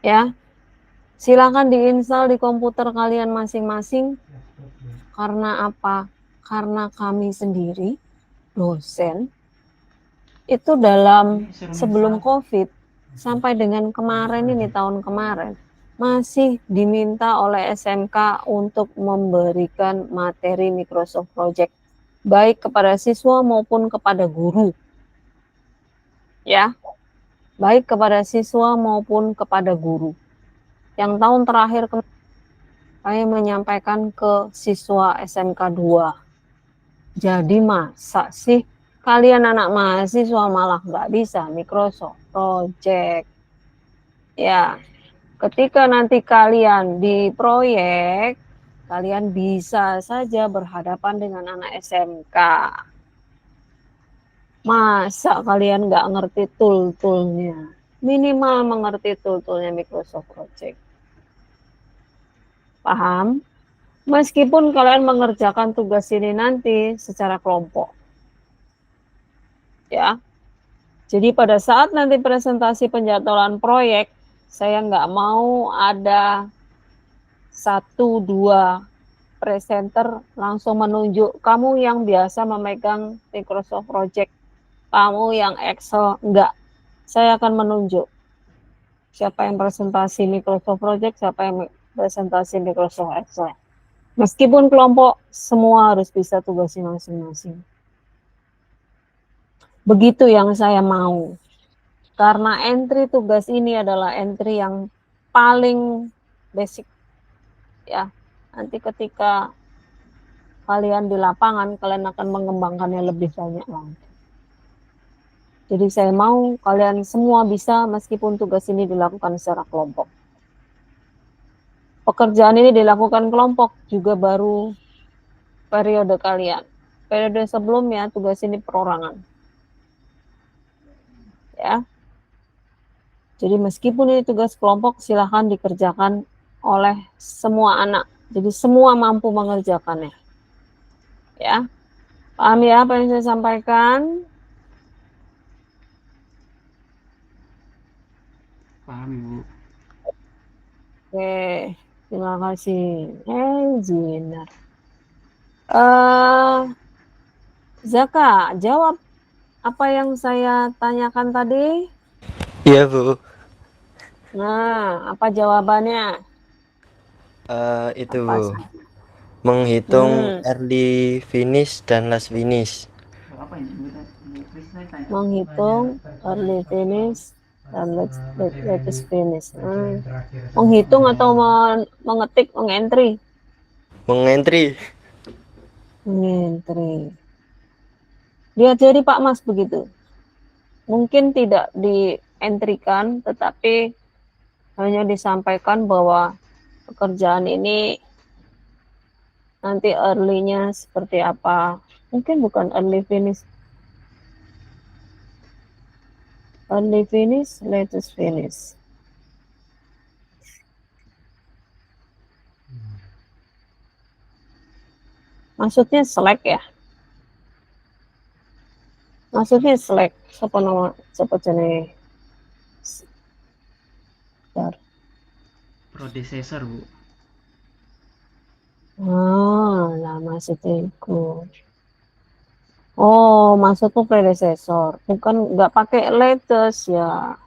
ya. Silakan diinstal di komputer kalian masing-masing. Karena apa? Karena kami sendiri, dosen, itu dalam sebelum COVID sampai dengan kemarin ini, tahun kemarin, masih diminta oleh SMK untuk memberikan materi Microsoft Project baik kepada siswa maupun kepada guru. Ya, baik kepada siswa maupun kepada guru. Yang tahun terakhir kami menyampaikan ke siswa SMK 2. Jadi masa sih kalian anak mahasiswa malah nggak bisa Microsoft Project? Ya, ketika nanti kalian di proyek, kalian bisa saja berhadapan dengan anak SMK. Masa kalian nggak ngerti tool-toolnya? Minimal mengerti tool-toolnya Microsoft Project. Paham? Meskipun kalian mengerjakan tugas ini nanti secara kelompok. Ya, jadi pada saat nanti presentasi penjadwalan proyek, saya nggak mau ada 1-2 presenter langsung menunjuk kamu yang biasa memegang Microsoft Project, kamu yang Excel, enggak. Saya akan menunjuk siapa yang presentasi Microsoft Project, siapa yang presentasi Microsoft Excel. Meskipun kelompok, semua harus bisa tugasnya masing-masing. Begitu yang saya mau. Karena entry tugas ini adalah entry yang paling basic. Ya, nanti ketika kalian di lapangan, kalian akan mengembangkannya lebih banyak lagi. Jadi saya mau kalian semua bisa meskipun tugas ini dilakukan secara kelompok. Pekerjaan ini dilakukan kelompok juga baru periode kalian. Periode sebelumnya tugas ini perorangan. Ya. Jadi meskipun ini tugas kelompok, silahkan dikerjakan oleh semua anak. Jadi semua mampu mengerjakannya. Ya. Paham ya apa yang saya sampaikan? Paham, Ibu. Oke, terima kasih. Engineer. Zaka, jawab apa yang saya tanyakan tadi? Iya Bu. Nah, apa jawabannya? Itu Apa Bu, sih? menghitung Hmm, early finish dan last finish. Apa ini? menghitung early finish dan latest finish. Menghitung atau mengetik, mengentry? Mengentry. Mengentry. Lihat jadi Pak Mas begitu. Mungkin tidak dientrikan, tetapi hanya disampaikan bahwa pekerjaan ini nanti early-nya seperti apa. Mungkin bukan early finish. Early finish, latest finish. Maksudnya select ya? Maksudnya select. Siapa nama? Siapa jenis? Predecessor, Bu. Lah maksudnya itu. Oh, maksudku predecessor. Bukan nggak pakai latest ya.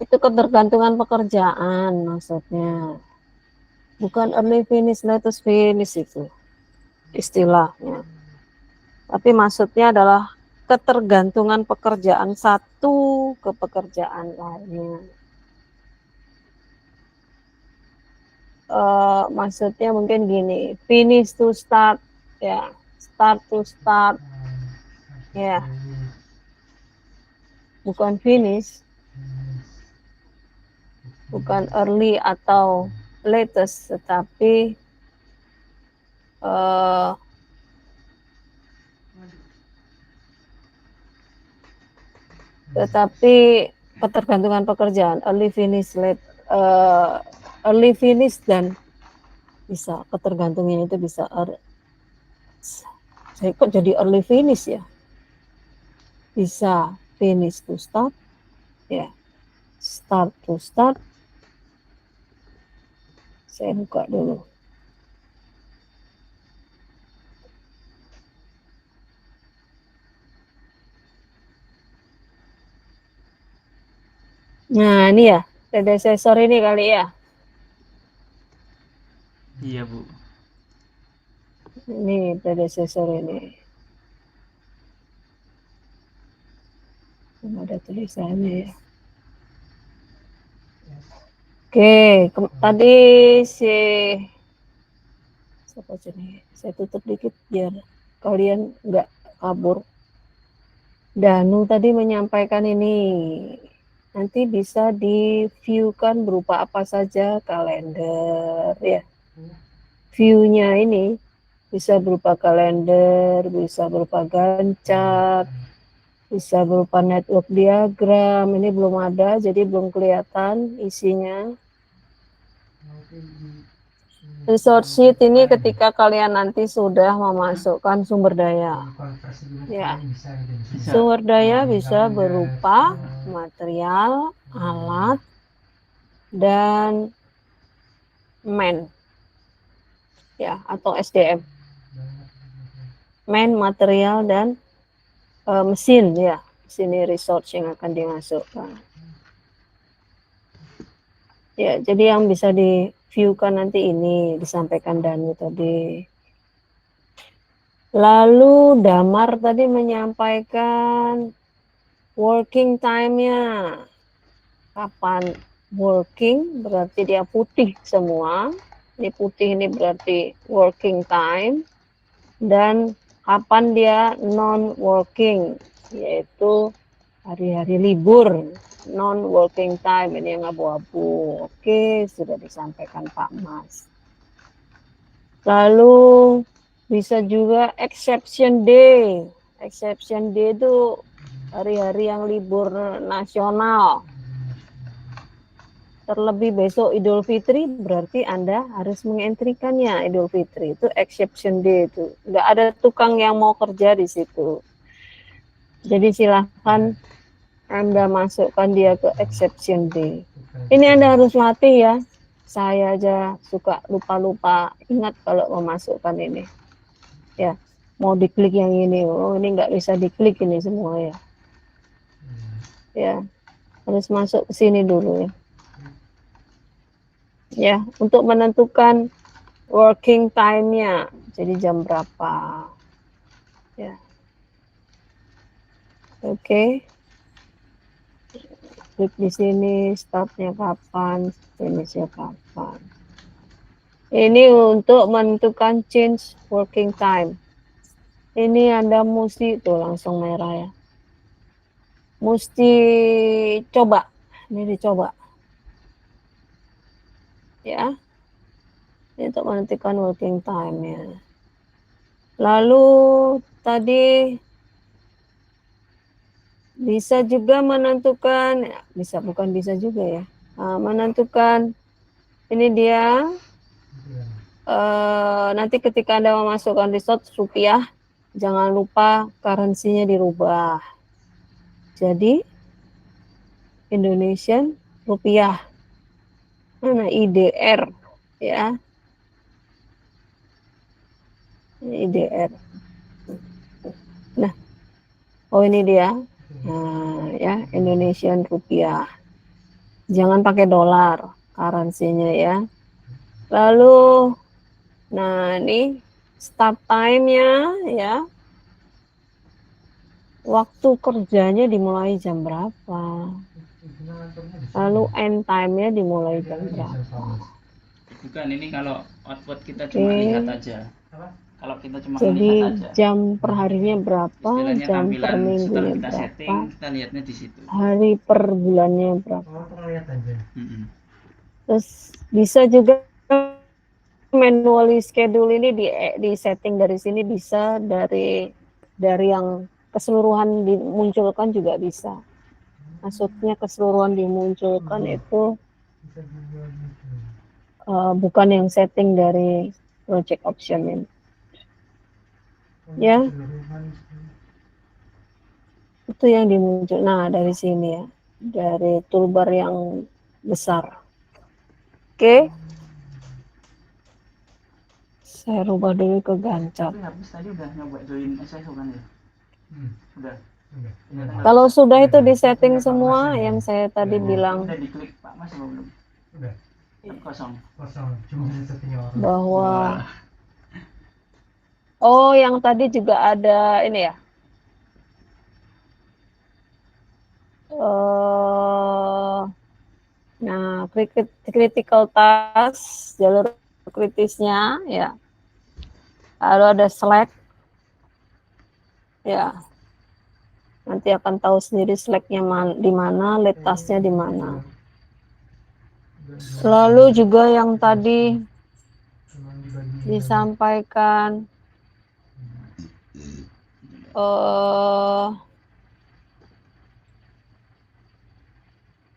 Itu ketergantungan pekerjaan maksudnya. Bukan early finish, latest finish itu istilahnya. Tapi maksudnya adalah ketergantungan pekerjaan satu ke pekerjaan lainnya. Maksudnya mungkin gini, finish to start, ya, start to start, ya, bukan finish, bukan early atau latest, tetapi uh, ketergantungan pekerjaan early finish dan bisa ketergantungan itu bisa saya kok jadi early finish ya, bisa finish to start, Ya, start to start. Saya buka dulu. Nah, ini ya, predecessor ini kali ya. Iya, Bu. Ini predecessor ini. Ada tulisannya ya. Oke, tadi siapa sini? Saya tutup dikit biar kalian nggak kabur. Danu tadi menyampaikan ini. Nanti bisa di-view-kan berupa apa saja, kalender ya. View-nya ini bisa berupa kalender, bisa berupa Gantt chart, bisa berupa network diagram. Ini belum ada, jadi belum kelihatan isinya. Resource sheet ini ketika kalian nanti sudah memasukkan sumber daya. Ya, sumber daya bisa berupa material, alat, dan man, ya, atau SDM. Man, material, dan mesin, ya. Sini resource yang akan dimasukkan. Ya, jadi yang bisa di-view-kan nanti ini disampaikan Danu tadi. Lalu Damar tadi menyampaikan working time-nya. Kapan working berarti dia putih semua. Ini putih ini berarti working time. Dan kapan dia non-working, yaitu hari-hari libur. Non-working time ini yang abu-abu. Oke, sudah disampaikan Pak Mas. Lalu bisa juga exception day. Exception day itu hari-hari yang libur nasional. Terlebih besok Idul Fitri, berarti Anda harus mengentrikannya. Idul Fitri itu exception day itu. Nggak ada tukang yang mau kerja di situ. Jadi silahkan Anda masukkan dia ke exception day. Ini Anda harus latih ya. Saya aja suka lupa-lupa ingat kalau memasukkan ini. Ya, mau diklik yang ini. Oh, ini nggak bisa diklik ini semua ya. Ya, harus masuk ke sini dulu ya. Ya, untuk menentukan working time-nya. Jadi jam berapa. Ya. Oke. Klik di sini, start-nya kapan, finish-nya kapan. Ini untuk menentukan change working time. Ini Anda mesti, tuh langsung merah ya. Mesti coba. Ini dicoba. Ya. Ini untuk menentukan working time-nya. Lalu tadi bisa juga menentukan, bukan bisa juga ya. Menentukan ini dia nanti ketika Anda memasukkan resource rupiah, jangan lupa currency-nya dirubah. Jadi Indonesian rupiah. Mana IDR ya. Ini IDR. Nah, oh ini dia. Nah, ya, Indonesian rupiah. Jangan pakai dolar currency-nya ya. Lalu nah ini start time-nya ya. Waktu kerjanya dimulai jam berapa? Lalu end time-nya dimulai jam berapa? Bukan, ini kalau output kita cuma lihat aja. Kalau kita cuma Jadi melihat aja. jam per harinya berapa, Istilahnya jam per tampilan setelah minggunya kita setting, berapa, kita lihatnya di situ. hari per bulannya berapa. Mm-mm. Terus bisa juga manually schedule ini di setting dari sini, bisa dari yang keseluruhan dimunculkan juga bisa. Maksudnya keseluruhan dimunculkan itu bukan yang setting dari project option ini. Ya, itu yang dimuncul. Nah, dari sini ya. dari toolbar yang besar. Oke. Saya rubah dulu ke gancap. Tapi habis tadi udah nyoba join SSO kan ya? Udah. Iya kan? Kalau sudah itu di setting semua yang saya tadi bilang Udah diklik Pak Mas apa belum? Udah Kan kosong. cuma bisa setting orang. bahwa oh yang tadi juga ada ini ya. Nah, critical task, jalur kritisnya ya. Lalu ada Slack. Ya. Nanti akan tahu sendiri Slack-nya di mana, lead task-nya di mana. Lalu juga yang tadi disampaikan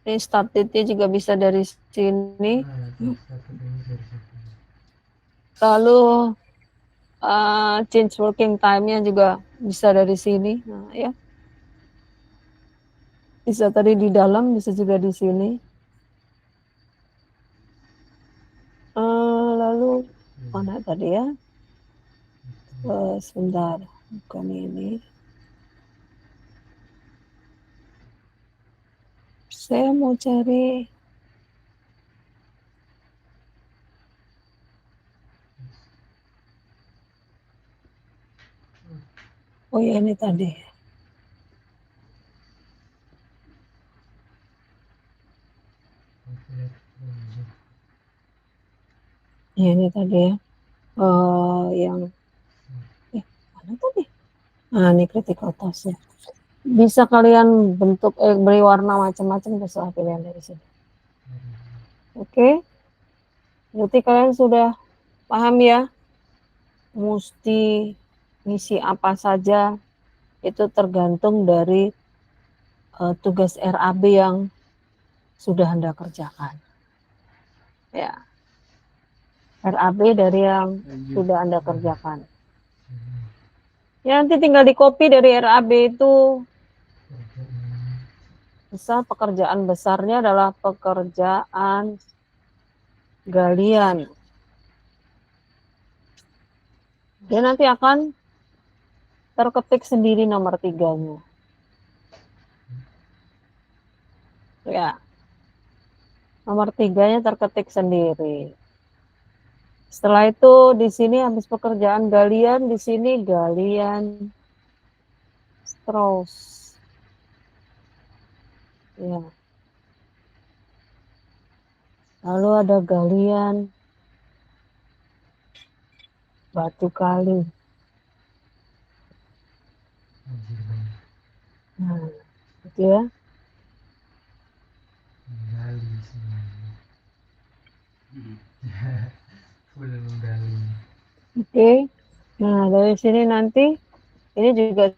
ini start date-nya juga bisa dari sini. Lalu change working time-nya juga bisa dari sini. Nah, ya. Bisa tadi di dalam, bisa juga di sini. Lalu mana tadi ya? Sebentar, bukan ini. Saya mau cari. Oh ya, ini tadi. Ya, ini tadi ya. Yang mana tadi? Nah, ini critical task-nya. Bisa kalian bentuk beri warna macam-macam, terserah pilihan dari sini. Oke. Berarti kalian sudah paham ya? Mesti ngisi apa saja itu tergantung dari tugas RAB yang sudah Anda kerjakan. Ya. RAB dari yang sudah Anda kerjakan. Ya, nanti tinggal di copy dari RAB itu. Misal pekerjaan besarnya adalah pekerjaan galian. Dia nanti akan terketik sendiri nomor 3-nya. Ya. Nomor 3-nya terketik sendiri. Setelah itu di sini habis pekerjaan galian, di sini galian Strauss. Ya. Lalu ada galian Batu Kali. Nah, gitu ya. Menggali semuanya. Full menggali. Oke. Nah, dari sini nanti ini juga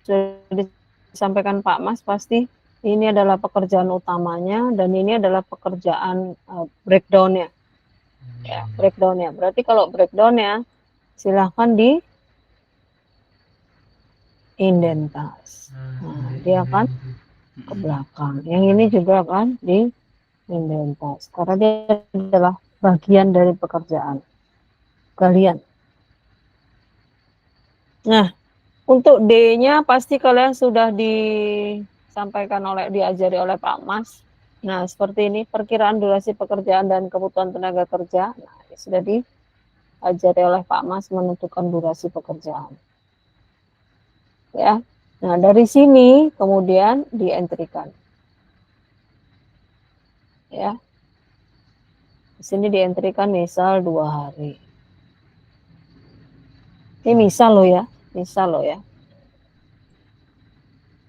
sudah disampaikan Pak Mas pasti. Ini adalah pekerjaan utamanya dan ini adalah pekerjaan breakdown-nya. Ya, breakdown-nya. Berarti kalau breakdown-nya silahkan di indentas. Nah, dia akan ke belakang. Yang ini juga akan di indentas. Karena dia adalah bagian dari pekerjaan kalian. Nah, untuk D-nya pasti kalian sudah diajari oleh Pak Mas. Nah, seperti ini perkiraan durasi pekerjaan dan kebutuhan tenaga kerja. Nah, ini sudah diajari oleh Pak Mas menentukan durasi pekerjaan. Ya. Nah, dari sini kemudian dientrikan. Ya. Di sini dientrikan misal 2 hari. Ini misal loh ya.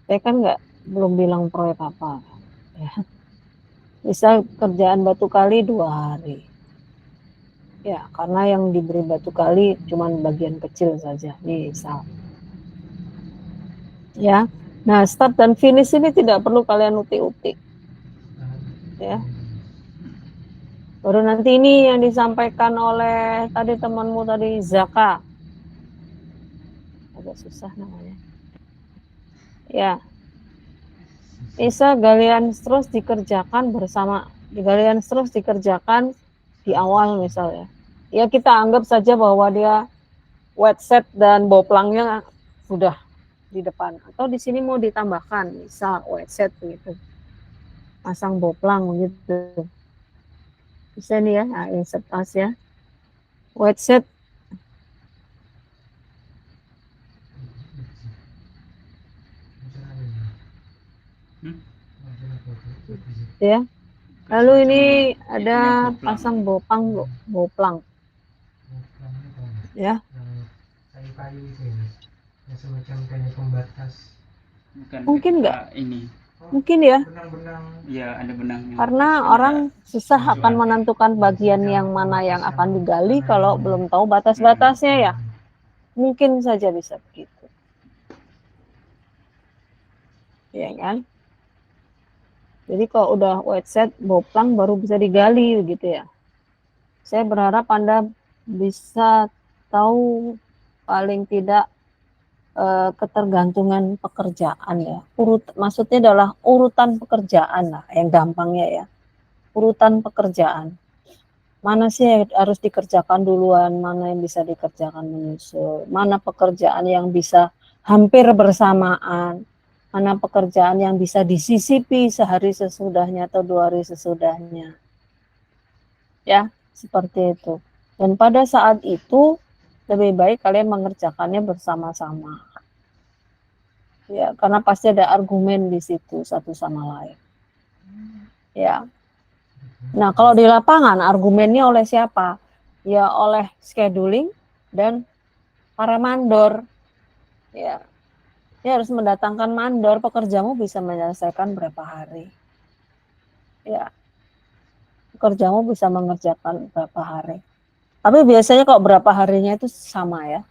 Saya kan belum bilang proyek apa. Ya. Misal kerjaan Batu Kali 2 hari. Ya, karena yang diberi Batu Kali cuma bagian kecil saja. Misal. Ya. Nah, start dan finish ini tidak perlu kalian utik-utik. Ya. Baru nanti ini yang disampaikan oleh tadi temanmu tadi Zaka. Agak susah namanya. Ya. Bisa galian terus dikerjakan di awal misalnya. Ya kita anggap saja bahwa dia wet set dan boplangnya sudah di depan. Atau di sini mau ditambahkan, misal wet set gitu. Pasang boplang gitu. Bisa nih ya, nah, insert tas ya. Wet set Hmm? ya. Kayak Lalu semacam ini itunya ada boplang. pasang boplang, boplang Namanya apa ya? ya. Yang kayu-kayu itu ya, Mas. Yang semacam kayak pembatas. Bukan Mungkin ketika enggak? ini. Oh, Mungkin ya. benang-benang. Ya ada benangnya. Karena Terus kan ada orang susah akan tujuan. menentukan bagian yang mana yang akan digali kalau belum tahu batas-batasnya ya. Mungkin saja bisa begitu. Ya kan? Jadi kalau udah wet set, boplang baru bisa digali begitu ya. Saya berharap Anda bisa tahu paling tidak ketergantungan pekerjaan ya. Maksudnya adalah urutan pekerjaan lah, yang gampangnya ya. Urutan pekerjaan. Mana sih yang harus dikerjakan duluan, mana yang bisa dikerjakan menyusul, mana pekerjaan yang bisa hampir bersamaan, mana pekerjaan yang bisa disisipi sehari sesudahnya atau 2 hari sesudahnya. Ya, seperti itu. Dan pada saat itu lebih baik kalian mengerjakannya bersama-sama. Ya, karena pasti ada argumen di situ satu sama lain. Ya. Nah, kalau di lapangan argumennya oleh siapa? Ya oleh scheduling dan para mandor. Ya. Dia harus mendatangkan mandor, pekerjamu bisa menyelesaikan berapa hari. Ya. Pekerjamu bisa mengerjakan berapa hari. Tapi biasanya kok berapa harinya itu sama ya.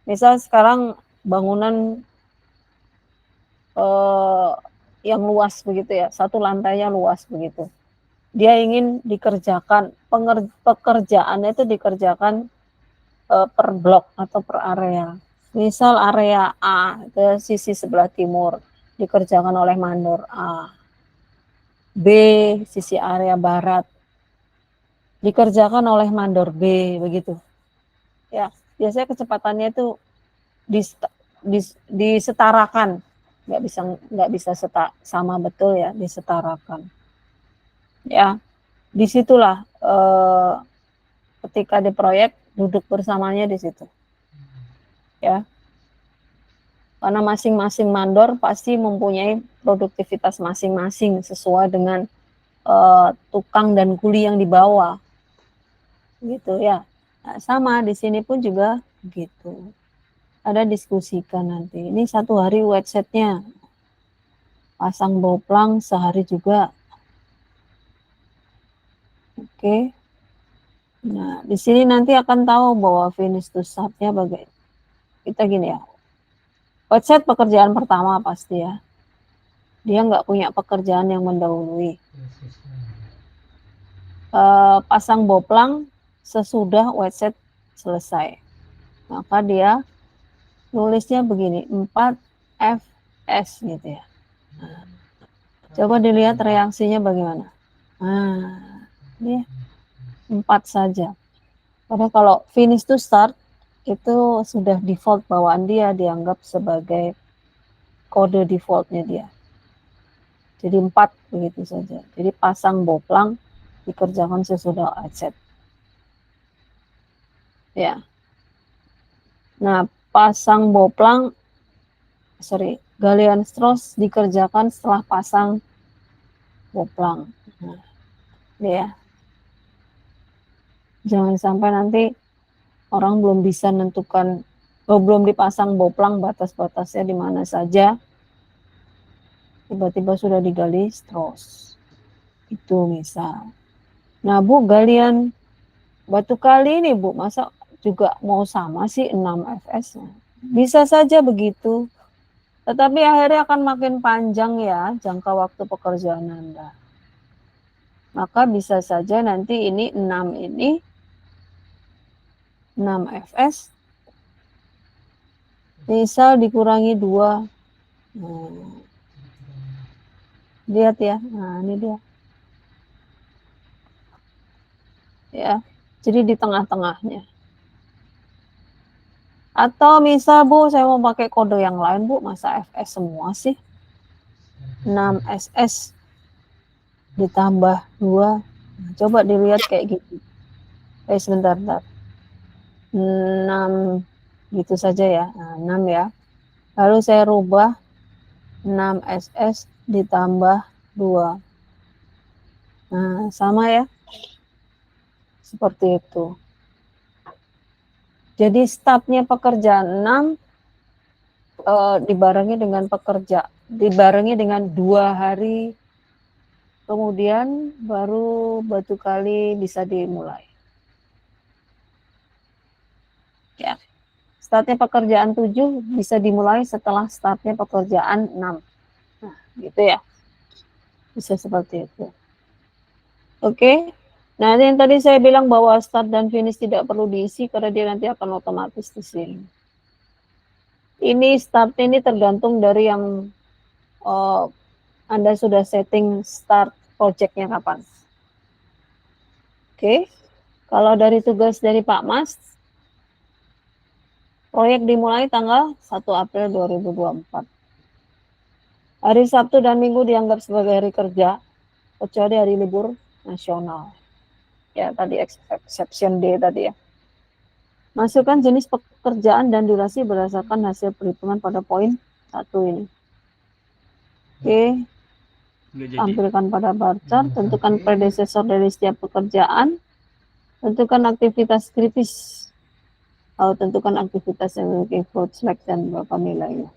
Misal sekarang bangunan yang luas begitu ya, satu lantainya luas begitu. Dia ingin dikerjakan, pekerjaannya itu dikerjakan per blok atau per area. Misal area A ke sisi sebelah timur dikerjakan oleh mandor A. B sisi area barat dikerjakan oleh mandor B begitu. Ya, biasanya kecepatannya itu disetarakan, nggak bisa sama betul ya, disetarakan. Ya, disitulah ketika di proyek duduk bersamanya di situ. Ya. Karena masing-masing mandor pasti mempunyai produktivitas masing-masing sesuai dengan tukang dan kuli yang dibawa. Gitu ya. Nah, sama di sini pun juga gitu. Ada diskusikan nanti. Ini 1 hari wet setnya. Pasang boplang sehari juga. Oke. Nah, di sini nanti akan tahu bahwa finish to start-nya bagaimana. Kita gini ya. Wet set pekerjaan pertama pasti ya. Dia nggak punya pekerjaan yang mendahului. Pasang boplang sesudah wet set selesai. Maka dia nulisnya begini, 4 FS gitu ya. Nah, coba dilihat reaksinya bagaimana. Nah, ini 4 saja. Karena kalau finish to start itu sudah default bawaan dia, dianggap sebagai kode defaultnya dia. Jadi 4 begitu saja. Jadi pasang boplang dikerjakan sesudah wet set. Ya. Nah, pasang boplang, galian stross dikerjakan setelah pasang boplang. Nah, ini ya. Jangan sampai nanti orang belum bisa menentukan, belum dipasang boplang batas-batasnya di mana saja, tiba-tiba sudah digali stross. Itu misal. Nah, Bu, galian batu kali ini, Bu, masa juga mau sama sih 6 fs? Bisa saja begitu. Tetapi akhirnya akan makin panjang ya jangka waktu pekerjaan Anda. Maka bisa saja nanti ini 6 fs misal dikurangi 2. Lihat ya. Nah, ini dia. Ya. Jadi di tengah-tengahnya. Atau misal Bu, saya mau pakai kode yang lain Bu, masa FS semua sih? 6 SS ditambah 2. Nah, coba dilihat kayak gitu. Sebentar, bentar. 6 gitu saja ya. Nah, 6 ya. Lalu saya rubah 6 SS ditambah 2. Nah, sama ya. Seperti itu. Jadi startnya pekerjaan 6 dibarengi dengan 2 hari kemudian baru batu kali bisa dimulai. Ya. Startnya pekerjaan 7 bisa dimulai setelah startnya pekerjaan 6. Nah, gitu ya. Bisa seperti itu. Oke. Nah, yang tadi saya bilang bahwa start dan finish tidak perlu diisi karena dia nanti akan otomatis di sini. Ini start ini tergantung dari yang Anda sudah setting start project-nya kapan. Oke. Kalau dari tugas dari Pak Mas, proyek dimulai tanggal 1 April 2024. Hari Sabtu dan Minggu dianggap sebagai hari kerja, kecuali hari libur nasional. Ya, tadi exception day tadi ya. Masukkan jenis pekerjaan dan durasi berdasarkan hasil perhitungan pada poin 1 ini. Oke, Nggak jadi. tampilkan pada bar chart, tentukan predecessor dari setiap pekerjaan, tentukan aktivitas kritis, lalu tentukan aktivitas yang memiliki float select dan berapa nilainya.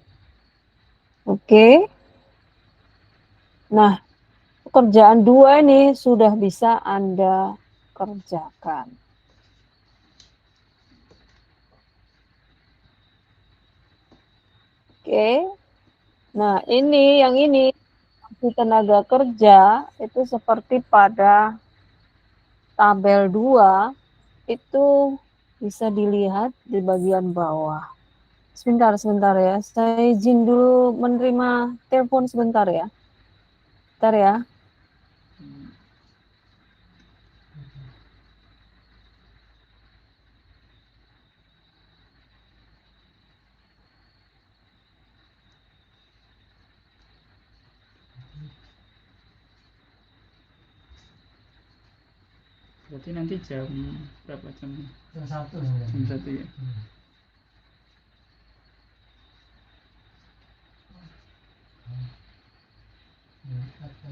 Oke. Nah, pekerjaan 2 ini sudah bisa Anda kerjakan. Oke. Nah, yang ini di tenaga kerja itu seperti pada tabel 2 itu bisa dilihat di bagian bawah. Sebentar ya, saya izin dulu menerima telepon sebentar ya. Bentar ya. Berarti nanti jam berapa jam? Jam 1 ya. Jam 1 ya. Atau